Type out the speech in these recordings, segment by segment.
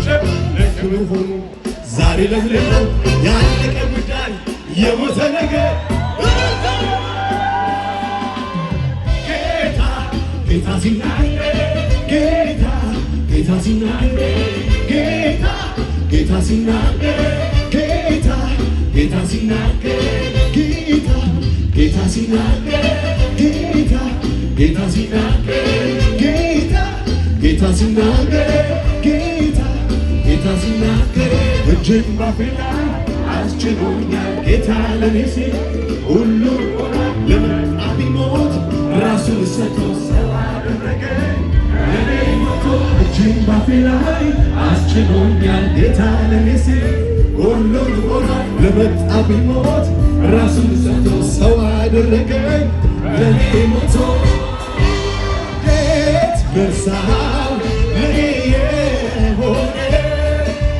ማጨብጨብ ለክብር ሆኖ ዛሬ ለምልመው ያለቀ ጉዳይ የሞተ ነገር ጌታ ጌታ ሲናገር ጌታ ሲናገር ጌታ ሲናገር ጌታ ሲናገር ጌታ ሲናገር ጌታ ሲናገር ጌታ ሲናገር ጌታ ሲናገር እጅን ባፌ ላይ አስችሎኛል ጌታ ለኔ ሲል ሁሉ ለመጣ ቢሞት ራሱን ሰጥቶ ሰው አደረገኝ ለኔ ሞቶ እጅን ባፌ ላይ አስችሎኛል ጌታ ለኔ ሲል ሁሉ ለመጣ ቢሞት ራሱን ሰጥቶ ሰው አደረገኝ ለኔ ሞቶ ጌት መርሳው ለኔ የሆነ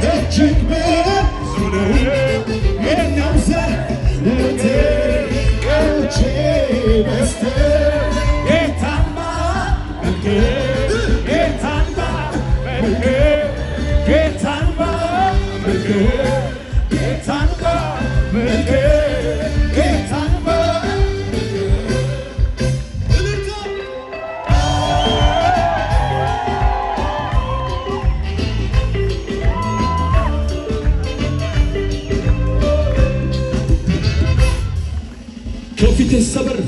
እጅግ ብዙ ነው የናውዘር ለቴቀቼ በስተ ጌታማ መልክ ጌታማ መልክ ጌታማ መልክ ጌታማ መልክ ጌታማ ከፊት ሰበር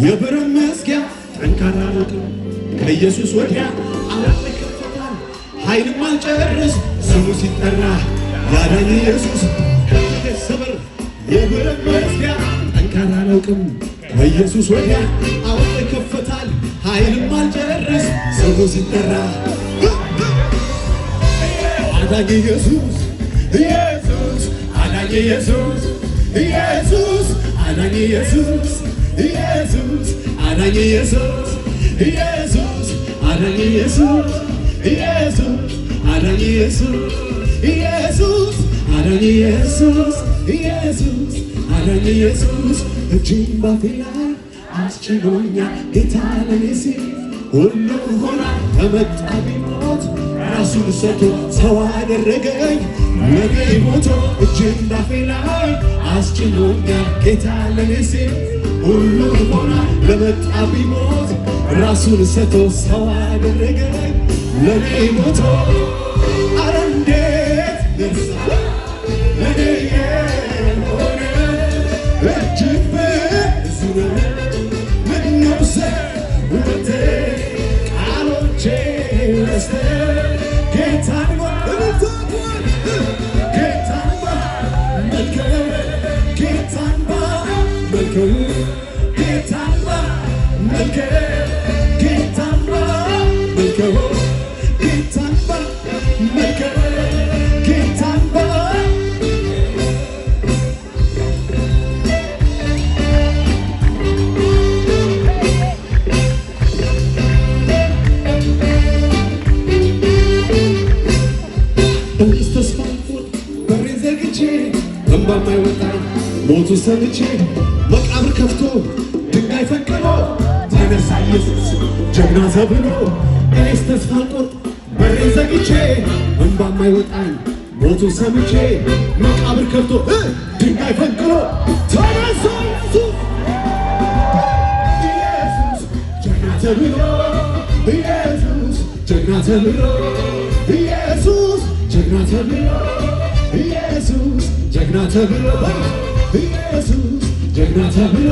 የብረት መዝጊያ ጠንካራ ነው ከኢየሱስ ወዲያ ዓለም ይከፈታል ኃይልም አልጨርስ ስሙ ሲጠራ ያዳኝ ኢየሱስ ከፊት ሰበር የብረት መዝጊያ ጠንካራ ነው ከኢየሱስ ወዲያ ዓለም ይከፈታል ኃይልም አልጨርስ ስሙ ሲጠራ አዳኝ ኢየሱስ ኢየሱስ አዳኝ ኢየሱስ ኢየሱስ አዳኝ ኢየሱስ ኢየሱስ አዳኝ ኢየሱስ ኢየሱስ አዳኝ ኢየሱስ ኢየሱስ አዳኝ ኢየሱስ ኢየሱስ አዳኝ ኢየሱስ ኢየሱስ አዳኝ ኢየሱስ እጅን ባፌ ላይ አስችሎኛል ጌታ ለኔ ሲል ሁሉ ሆና ከመጣ ቢሞት ራሱን ሰጥቶ ሰው አደረገኝ ለኔ ሞቶ እጅን ባፌ ላይ አስችሎኛል ጌታ ለኔ ሲል ሁሉ ሆና ለመጣ ቢሞት ራሱን ሰጥቶ ሰው አደረገኝ ለኔ ሞቶ አረ እንዴት ደርሳ ለኔ የሆነ እጅግ ብዙ ነው ምነው ሰውነቴ ቃሎቼ ረስተ ጌታን ሞቱ ሰምቼ መቃብር ከፍቶ ድንጋይ ፈንቅሎ ተነሳ ኢየሱስ ጀግና ተብሎ እኔስ ተስፋ አልቆርጥ በሬን ዘግቼ እንባ የማይወጣኝ ሞቱ ሰምቼ መቃብር ከፍቶ ድንጋይ ፈንቅሎ ተነሳ ኢየሱስ ጀግና ተብሎ ኢየሱስ ጀግና ተብሎ ኢየሱስ ጀግና ተብሎ ኢየሱስ ጀግና ተብሎ ኢየሱስ ጀግና ተብሎ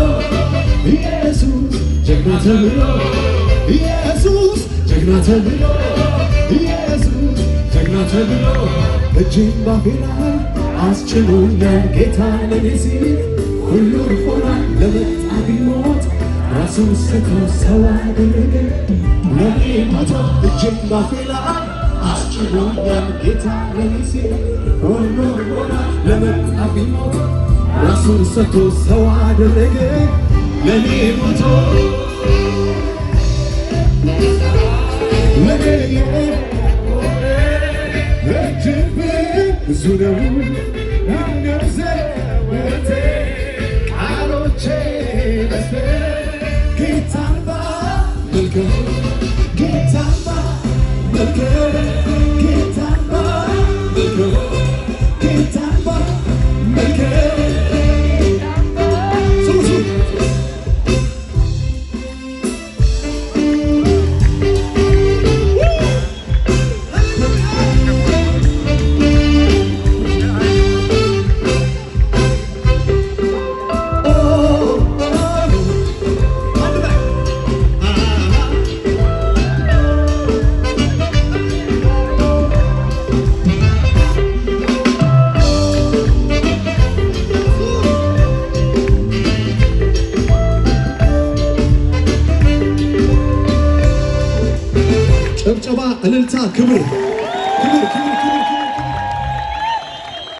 ኢየሱስ ጀግና ተብሎ ኢየሱስ ጀግና ተብሎ ኢየሱስ ጀግና ተብሎ እጅን ባፌ ላይ አስችሎኛል ጌታ ለኔ ሲል ሁሉ ሆኗል ለመጣ ቢሞት ራሱን ሰጥቶ ሰው አደረገኝ ለኔ ሞቶ እጅን ባፌ ላይ አስችሎኛል ጌታ ለኔ ሲል ሁሉ ሆኗል ለመጣ ቢሞት ራሱን ሰጥቶ ሰው አደረገኝ ለኔ ሞቶ ለኔ እጅግ ብዙ ነው ምነው ዘወትር ቃሎቼ በዝተ ጌታን ባመልከው ጌታን ባመልከው ጌታን ክብር